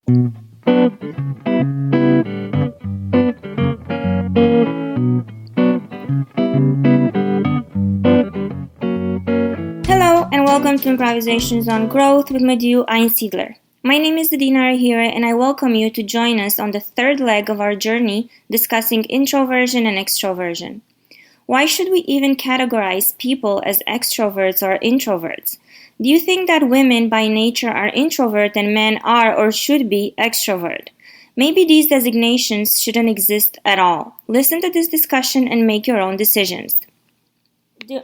Hello and welcome to Improvisations on Growth with Madhu Einsiedler. My name is Adina Rahira and I welcome you to join us on the third leg of our journey discussing introversion and extroversion. Why should we even categorize people as extroverts or introverts? Do you think that women by nature are introvert and men are or should be extrovert? Maybe these designations shouldn't exist at all. Listen to this discussion and make your own decisions.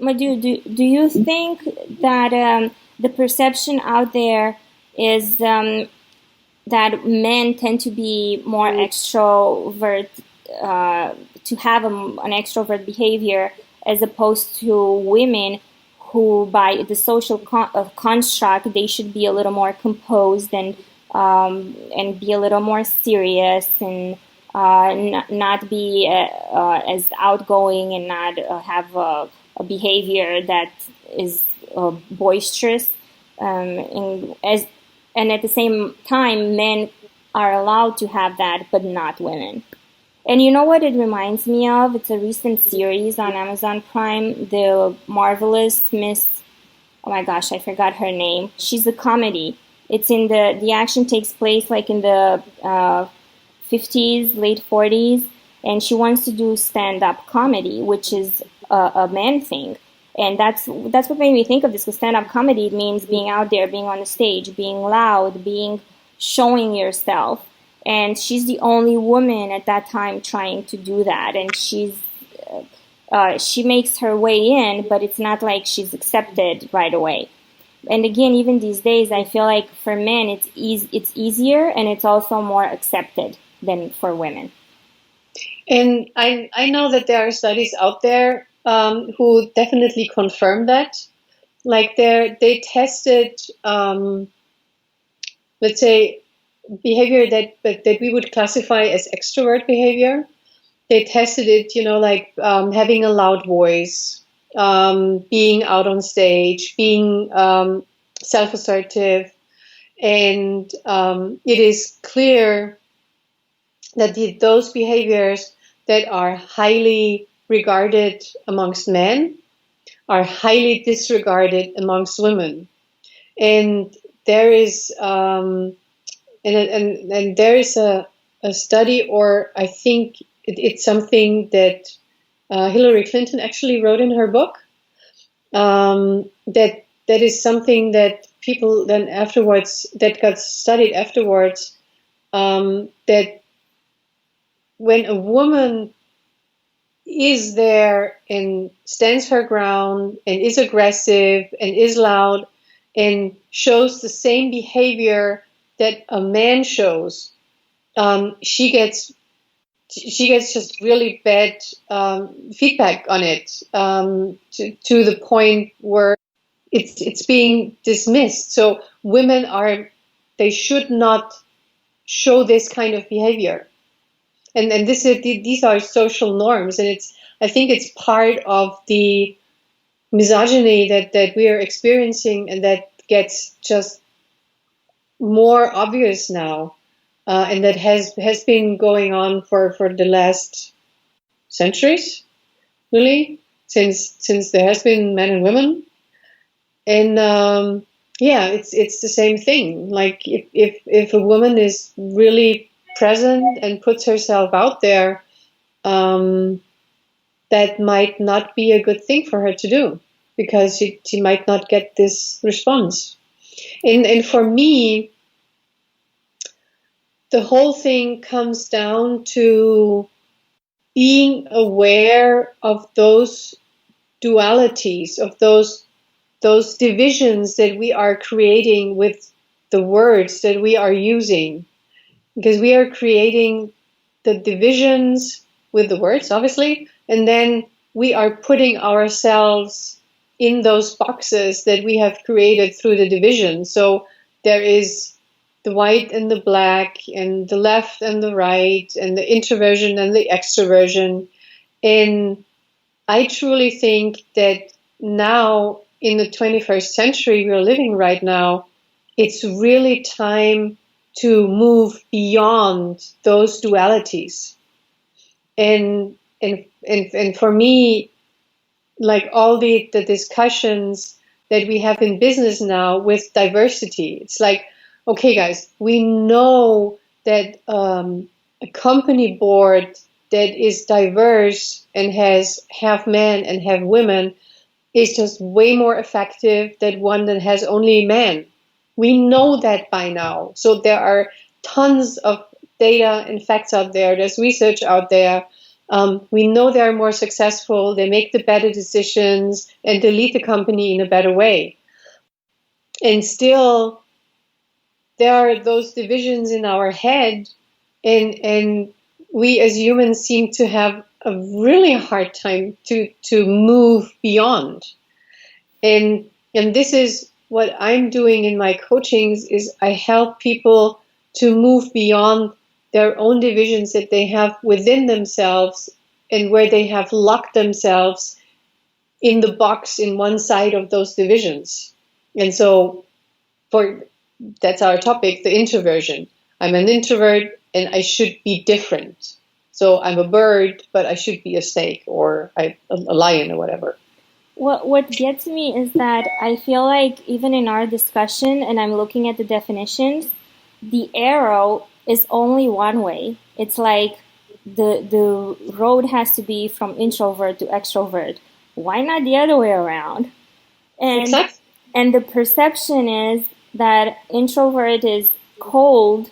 Madhu, do you think that the perception out there is that men tend to be more extrovert, to have an extrovert behavior, as opposed to women who, by the social construct, they should be a little more composed and be a little more serious and not be as outgoing and not have a behavior that is boisterous, and at the same time, men are allowed to have that, but not women. And you know what it reminds me of? It's a recent series on Amazon Prime, The Marvelous Miss. Oh my gosh, I forgot her name. She's a comedy. It's in the action takes place like in the 50s, late 40s, and she wants to do stand-up comedy, which is a man thing. And that's what made me think of this, because stand-up comedy, it means being out there, being on the stage, being loud, showing yourself. And she's the only woman at that time trying to do that. And she makes her way in, but it's not like she's accepted right away. And again, even these days, I feel like for men, it's easier and it's also more accepted than for women. And I know that there are studies out there who definitely confirm that. Like they tested, let's say, behavior that we would classify as extrovert behavior. They tested it, like having a loud voice, being out on stage, being self-assertive, and it is clear that those behaviors that are highly regarded amongst men are highly disregarded amongst women. And there is and there is a study, or I think it's something that Hillary Clinton actually wrote in her book, that is something that people then afterwards, that got studied afterwards, that when a woman is there and stands her ground and is aggressive and is loud and shows the same behavior that a man shows, she gets just really bad feedback on it, to the point where it's being dismissed. So women they should not show this kind of behavior, and these are social norms, and I think it's part of the misogyny that we are experiencing, and that gets just more obvious now, and that has been going on for the last centuries, really, since there has been men and women. And it's the same thing. Like if a woman is really present and puts herself out there, that might not be a good thing for her to do, because she might not get this response. And for me, the whole thing comes down to being aware of those dualities, of those divisions that we are creating with the words that we are using. Because we are creating the divisions with the words, obviously, and then we are putting ourselves in those boxes that we have created through the division. So there is the white and the black, and the left and the right, and the introversion and the extroversion. And I truly think that now, in the 21st century we're living right now, it's really time to move beyond those dualities. And for me, like all the discussions that we have in business now with diversity, it's like, okay, guys, we know that a company board that is diverse and has half men and half women is just way more effective than one that has only men. We know that by now. So there are tons of data and facts out there. There's research out there. We know they're more successful. They make the better decisions and they lead the company in a better way. And still, there are those divisions in our head, and we as humans seem to have a really hard time to move beyond. And this is what I'm doing in my coachings, is I help people to move beyond their own divisions that they have within themselves and where they have locked themselves in the box in one side of those divisions. And so that's our topic, the introversion. I'm an introvert and I should be different. So I'm a bird, but I should be a snake or a lion or whatever. What gets me is that I feel like even in our discussion, and I'm looking at the definitions, the arrow is only one way. It's like the road has to be from introvert to extrovert. Why not the other way around? And exactly. And the perception is that introvert is cold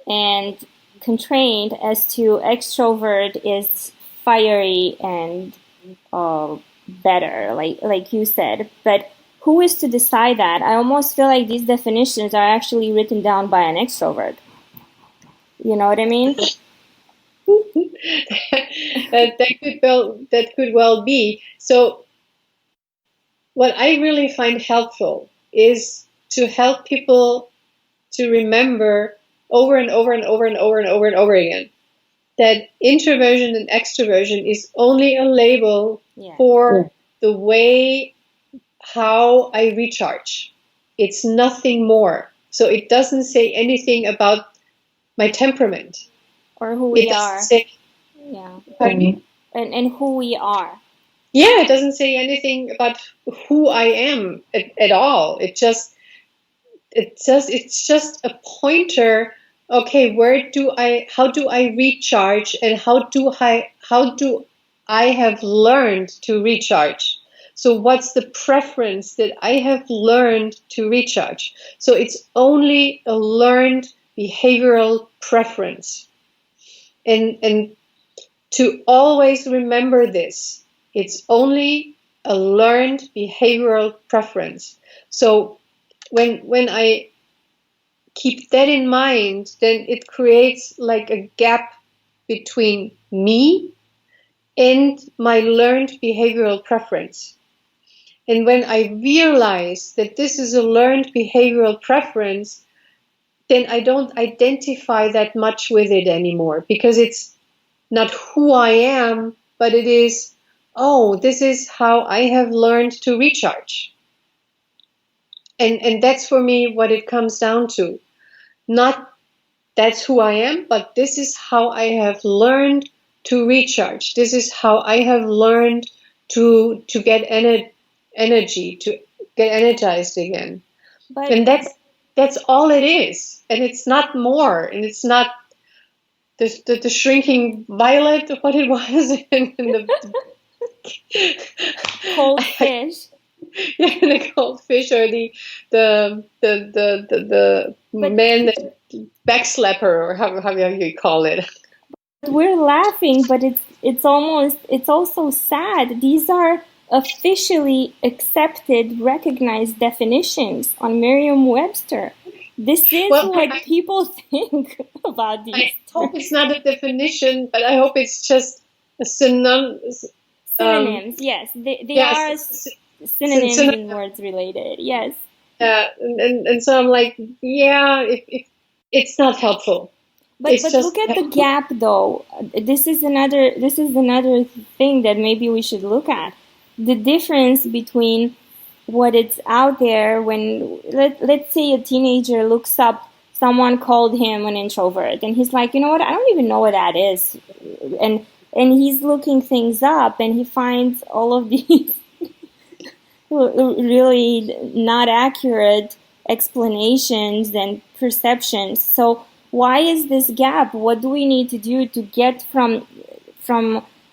and constrained, as to extrovert is fiery and better, like you said. But who is to decide that? I almost feel like these definitions are actually written down by an extrovert. You know what I mean? that could well be. So what I really find helpful is to help people to remember over and over and over and over and over and over again that introversion and extroversion is only a label for the way how I recharge. It's nothing more. So it doesn't say anything about my temperament. Or who we are. Pardon me? And who we are. Yeah, it doesn't say anything about who I am at all. It's just a pointer. Okay, how do I recharge, and how do I have learned to recharge? So what's the preference that I have learned to recharge? So it's only a learned behavioral preference. And to always remember this, it's only a learned behavioral preference. So when I keep that in mind, then it creates like a gap between me and my learned behavioral preference. And when I realize that this is a learned behavioral preference, then I don't identify that much with it anymore, because it's not who I am, but it is, this is how I have learned to recharge. And that's for me what it comes down to. Not that's who I am, but this is how I have learned to recharge. This is how I have learned to get energy, to get energized again. And that's all it is. And it's not more. And it's not the shrinking violet, what it was in the cold fish. Yeah, the cold fish, or the man that backslapper, or how you call it. We're laughing, but it's also sad. These are officially accepted, recognized definitions on Merriam-Webster. This is what people think about these. I hope it's not a definition, but I hope it's just a synonyms. Yes, they are synonyms and words related. Yes. And so I'm like, it's not helpful. But look at the gap, though. This is another thing that maybe we should look at. The difference between what it's out there when let's say a teenager looks up someone called him an introvert, and he's like, you know what, I don't even know what that is. And he's looking things up, and he finds all of these really not accurate explanations and perceptions. So why is this gap? What do we need to do to get from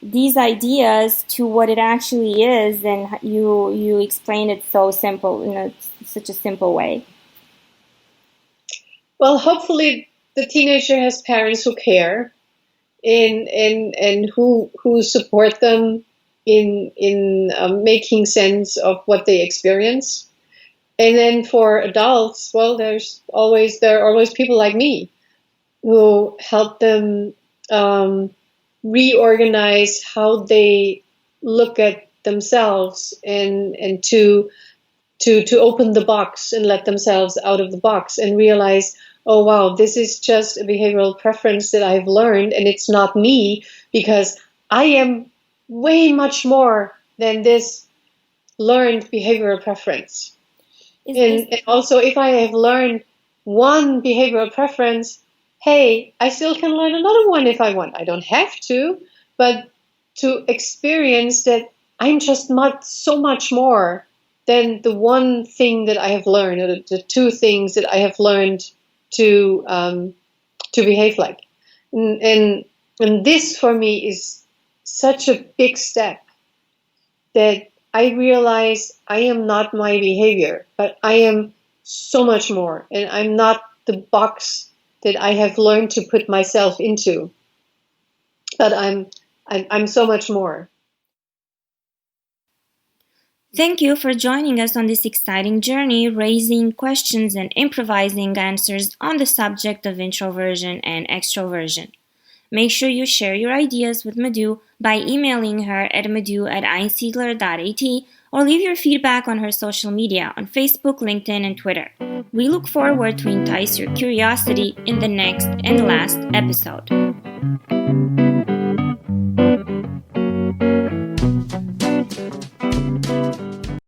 these ideas to what it actually is? And you explain it so simple, such a simple way. Well, hopefully the teenager has parents who care and who support them in making sense of what they experience. And then for adults, well, there are always people like me who help them reorganize how they look at themselves and to open the box and let themselves out of the box and realize, oh wow, this is just a behavioral preference that I've learned, and it's not me, because I am way much more than this learned behavioral preference. And also, if I have learned one behavioral preference, hey, I still can learn another one if I want. I don't have to, but to experience that I'm just so much more than the one thing that I have learned, or the two things that I have learned to behave like. And this for me is such a big step, that I realize I am not my behavior, but I am so much more, and I'm not the box that I have learned to put myself into, but I'm so much more. Thank you for joining us on this exciting journey, raising questions and improvising answers on the subject of introversion and extroversion. Make sure you share your ideas with Madhu by emailing her at madhu@einsiedler.at, or leave your feedback on her social media on Facebook, LinkedIn, and Twitter. We look forward to entice your curiosity in the next and last episode.